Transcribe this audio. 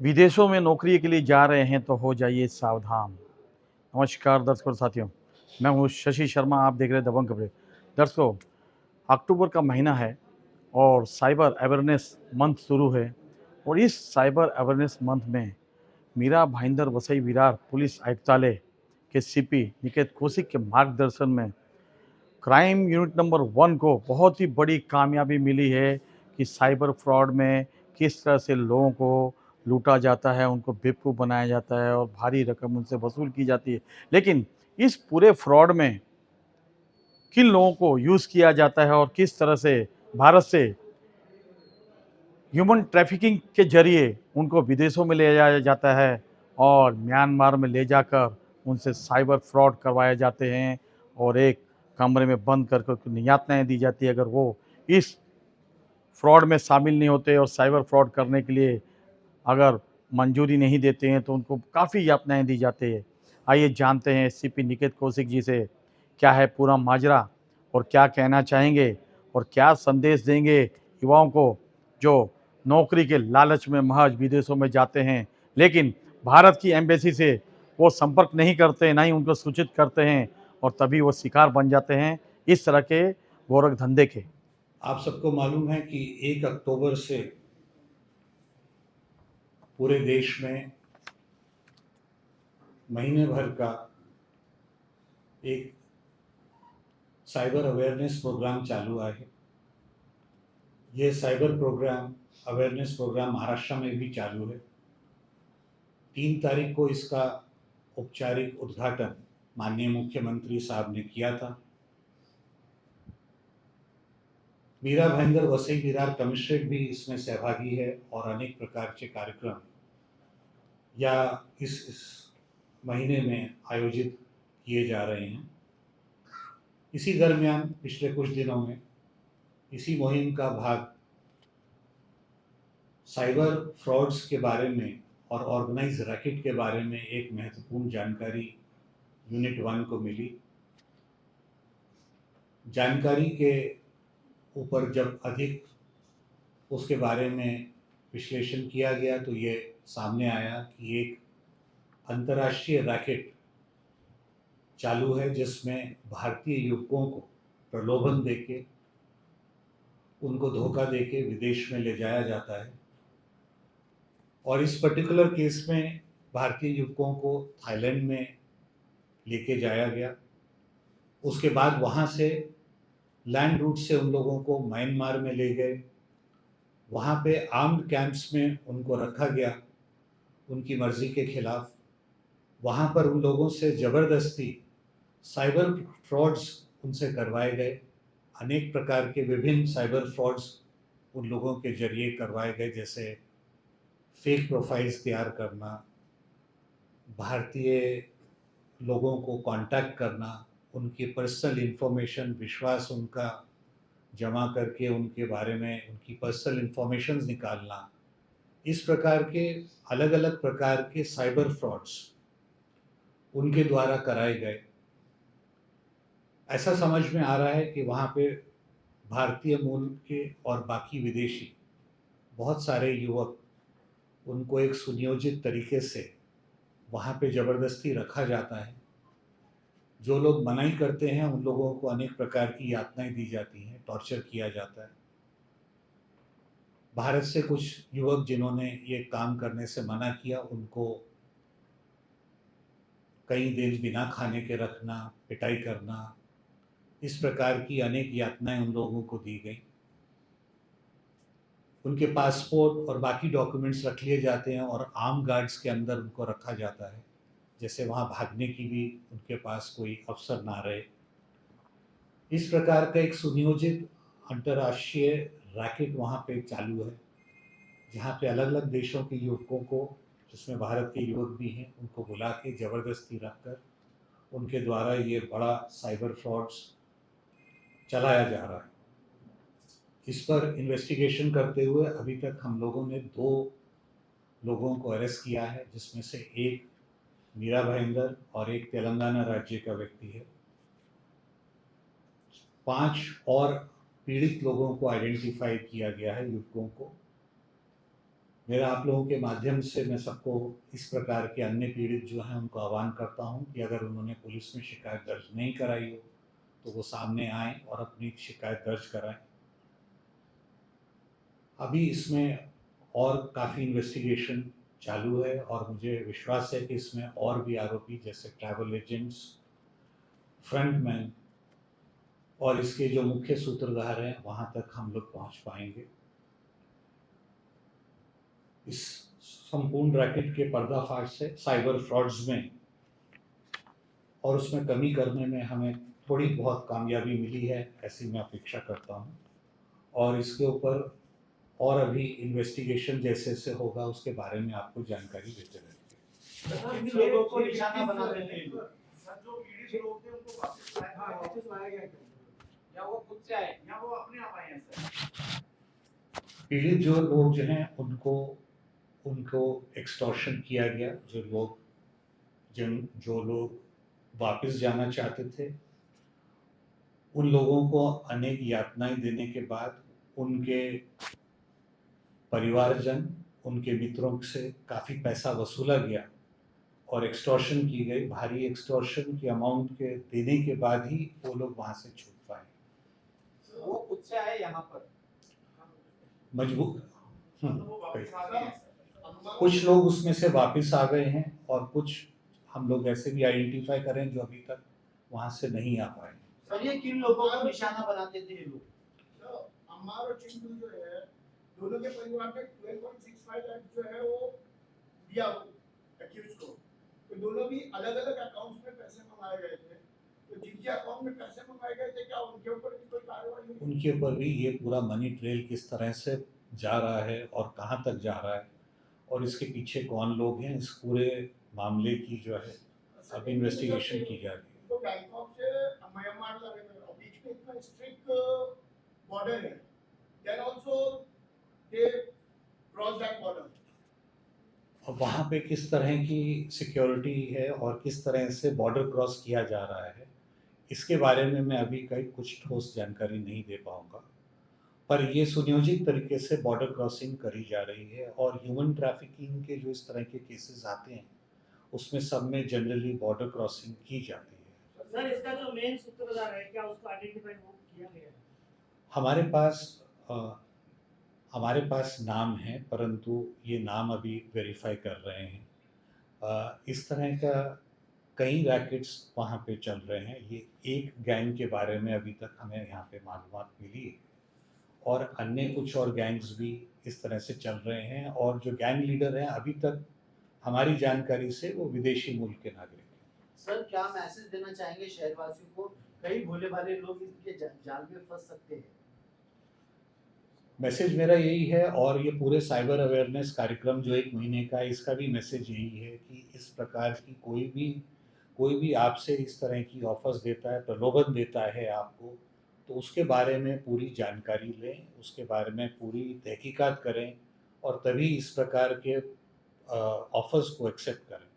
विदेशों में नौकरी के लिए जा रहे हैं तो हो जाइए सावधान। नमस्कार दर्शकों और साथियों, मैं हूँ शशि शर्मा। आप देख रहे हैं दबंग खबरें। दर्शकों, अक्टूबर का महीना है और साइबर अवेयरनेस मंथ शुरू है। और इस साइबर अवेयरनेस मंथ में मीरा भाईंदर वसई विरार पुलिस आयुक्तालय के सीपी निकेत कौशिक के मार्गदर्शन में क्राइम यूनिट नंबर 1 को बहुत ही बड़ी कामयाबी मिली है कि साइबर फ्रॉड में किस तरह से लोगों को लूटा जाता है, उनको बेवकूफ़ बनाया जाता है और भारी रकम उनसे वसूल की जाती है। लेकिन इस पूरे फ्रॉड में किन लोगों को यूज़ किया जाता है और किस तरह से भारत से ह्यूमन ट्रैफिकिंग के ज़रिए उनको विदेशों में ले जाया जाता है और म्यांमार में ले जाकर उनसे साइबर फ्रॉड करवाए जाते हैं और एक कमरे में बंद कर कर उन्हें यातनाएँ दी जाती है अगर वो इस फ्रॉड में शामिल नहीं होते और साइबर फ्रॉड करने के लिए अगर मंजूरी नहीं देते हैं तो उनको काफ़ी यातनाएँ दी जाती है। आइए जानते हैं सीपी निकेत कौशिक जी से क्या है पूरा माजरा और क्या कहना चाहेंगे और क्या संदेश देंगे युवाओं को जो नौकरी के लालच में महज विदेशों में जाते हैं, लेकिन भारत की एम्बेसी से वो संपर्क नहीं करते, ना ही उनको सूचित करते हैं और तभी वो शिकार बन जाते हैं इस तरह के गोरख धंधे के। आप सबको मालूम है कि 1 अक्टूबर से पूरे देश में महीने भर का एक साइबर अवेयरनेस प्रोग्राम चालू है। ये cyber program awareness program Maharashtra में भी चालू है। 3 तारीख को इसका औपचारिक उद्घाटन माननीय मुख्यमंत्री साहब ने किया था। मीरा भाईंदर वसई विरार कमिश्नरेट भी इसमें सहभागी है और अनेक प्रकार के कार्यक्रम या इस महीने में आयोजित किए जा रहे हैं। इसी दरमियान पिछले कुछ दिनों में इसी मुहिम का भाग साइबर फ्रॉड्स के बारे में और ऑर्गेनाइज रैकेट के बारे में एक महत्वपूर्ण जानकारी यूनिट 1 को मिली। जानकारी के ऊपर जब अधिक उसके बारे में विश्लेषण किया गया तो ये सामने आया कि एक अंतर्राष्ट्रीय रैकेट चालू है जिसमें भारतीय युवकों को प्रलोभन देके उनको धोखा देके विदेश में ले जाया जाता है। और इस पर्टिकुलर केस में भारतीय युवकों को थाईलैंड में लेके जाया गया। उसके बाद वहाँ से लैंड रूट से उन लोगों को म्यांमार में ले गए। वहाँ पे आर्म्ड कैंप्स में उनको रखा गया उनकी मर्जी के खिलाफ। वहाँ पर उन लोगों से ज़बरदस्ती साइबर फ्रॉड्स उनसे करवाए गए। अनेक प्रकार के विभिन्न साइबर फ्रॉड्स उन लोगों के जरिए करवाए गए, जैसे फेक प्रोफाइल्स तैयार करना, भारतीय लोगों को कांटेक्ट करना, उनकी पर्सनल इंफॉर्मेशन विश्वास उनका जमा करके उनके बारे में उनकी पर्सनल इंफॉर्मेशन निकालना। इस प्रकार के अलग अलग प्रकार के साइबर फ्रॉड्स उनके द्वारा कराए गए। ऐसा समझ में आ रहा है कि वहाँ पे भारतीय मूल के और बाकी विदेशी बहुत सारे युवक, उनको एक सुनियोजित तरीके से वहाँ पे ज़बरदस्ती रखा जाता है। जो लोग मनाही करते हैं उन लोगों को अनेक प्रकार की यातनाएं दी जाती हैं, टॉर्चर किया जाता है। भारत से कुछ युवक जिन्होंने ये काम करने से मना किया उनको कई दिन बिना खाने के रखना, पिटाई करना, इस प्रकार की अनेक यातनाएं उन लोगों को दी गई। उनके पासपोर्ट और बाकी डॉक्यूमेंट्स रख लिए जाते हैं और आर्म गार्ड्स के अंदर उनको रखा जाता है, जैसे वहाँ भागने की भी उनके पास कोई अवसर ना रहे। इस प्रकार का एक सुनियोजित अंतर्राष्ट्रीय रैकेट वहाँ पे चालू है, जहाँ पे अलग अलग देशों के युवकों को, जिसमें भारत के युवक भी हैं, उनको बुला के ज़बरदस्ती रखकर उनके द्वारा ये बड़ा साइबर फ्रॉड्स चलाया जा रहा है। इस पर इन्वेस्टिगेशन करते हुए अभी तक हम लोगों ने 2 लोगों को अरेस्ट किया है, जिसमें से एक मीरा भाईंदर और एक तेलंगाना राज्य का व्यक्ति है। 5 और पीड़ित लोगों को आइडेंटिफाई किया गया है, युवकों को। मेरा आप लोगों के माध्यम से मैं सबको इस प्रकार के अन्य पीड़ित जो हैं उनको आह्वान करता हूं कि अगर उन्होंने पुलिस में शिकायत दर्ज नहीं कराई हो तो वो सामने आएं और अपनी शिकायत दर्ज कराएं। अभी इसमें और काफ़ी इन्वेस्टिगेशन चालू है और मुझे विश्वास है कि इसमें और भी आरोपी जैसे ट्रैवल एजेंट्स, फ्रंटमैन और इसके जो मुख्य सूत्रधार हैं वहाँ तक हम लोग पहुँच पाएंगे। इस संपूर्ण रैकेट के पर्दाफाश से साइबर फ्रॉड्स में और उसमें कमी करने में हमें थोड़ी बहुत कामयाबी मिली है, ऐसी मैं अपेक्षा करता हूँ। और इसके ऊपर और अभी इन्वेस्टिगेशन जैसे जैसे होगा उसके बारे में आपको जानकारी देते रहेंगे। किन लोगों को निशाना बना देते हैं लोग? सर, जो पीड़ित लोग थे उनको वापस लाया गया या वो खुद से आए या वो अपने आप आए हैं सर? पीड़ित जो लोग जो हैं उनको एक्सटॉर्शन किया गया। जो लोग वापस जाना चाहते थे उन लोगों को अनेक यातनाएं देने के बाद उनके परिवारजन, उनके मित्रों से काफ़ी पैसा वसूला गया और एक्सटॉर्शन की गई। भारी एक्सटॉर्शन की अमाउंट के देने के बाद ही वो लोग वहाँ से छूट पाए। वो खुद से आए यहाँ पर मजबूर वो वापस आ गए हैं सर। कुछ लोग उसमें से वापस आ गए हैं और कुछ हम लोग ऐसे भी आइडेंटिफाई करें जो अभी तक वहाँ से नहीं आ पाए। सर ये किन लोगों को निशाना बनाते थे ये लोग? तो अम्मार और चिंटू जो है दोनों के परिवार में 12.65 लाख जो है वो दिया एक्यूज को। तो दोनों भी अलग अलग अकाउंट्स में पैसे मंगाए गए थे। तो जिनके अकाउंट में पैसे मंगाए गए थे क्या उनके ऊपर भी कोई कार्रवाई हुई? उनके ऊपर भी ये पूरा मनी ट्रेल किस तरह से जा रहा है और कहाँ तक जा रहा है और इसके पीछे कौन लोग हैं, इस पूरे मामले की जो है अब इन्वेस्टिगेशन की जा रही है। तो बैंकॉक से म्यांमार लगे और बीच में इतना स्ट्रिक्ट बॉर्डर है, then also they cross that border. और वहाँ पे किस तरह की सिक्योरिटी है और किस तरह से बॉर्डर क्रॉस किया जा रहा है, इसके बारे में मैं अभी कहीं कुछ ठोस जानकारी नहीं दे पाऊँगा। पर ये सुनियोजित तरीके से बॉर्डर क्रॉसिंग करी जा रही है और ह्यूमन ट्रैफिकिंग के जो इस तरह के केसेस आते हैं उसमें सब में जनरली बॉर्डर क्रॉसिंग की जाती है। सर इसका जो मेन सूत्रधार है क्या उसको आइडेंटिफाई किया गया है? हमारे पास नाम है परंतु ये नाम अभी वेरीफाई कर रहे हैं। इस तरह का कई रैकेट्स वहाँ पे चल रहे हैं। ये एक गैंग के बारे में अभी तक हमें यहाँ पे मालूमात मिली है और अन्य कुछ और गैंग्स भी इस तरह से चल रहे हैं और जो गैंग लीडर हैं अभी तक हमारी जानकारी से वो विदेशी मूल के नागरिक हैं। सर क्या मैसेज देना चाहेंगे शहरवासियों को? कई भोले भाले लोग इनके जाल में फंस सकते हैं। मैसेज मेरा यही है और ये पूरे साइबर अवेयरनेस कार्यक्रम जो 1 महीने का है इसका भी मैसेज यही है कि इस प्रकार की कोई भी आपसे इस तरह की ऑफर्स देता है, प्रलोभन देता है आपको, तो उसके बारे में पूरी जानकारी लें, उसके बारे में पूरी तहकीकात करें और तभी इस प्रकार के ऑफर्स को एक्सेप्ट करें।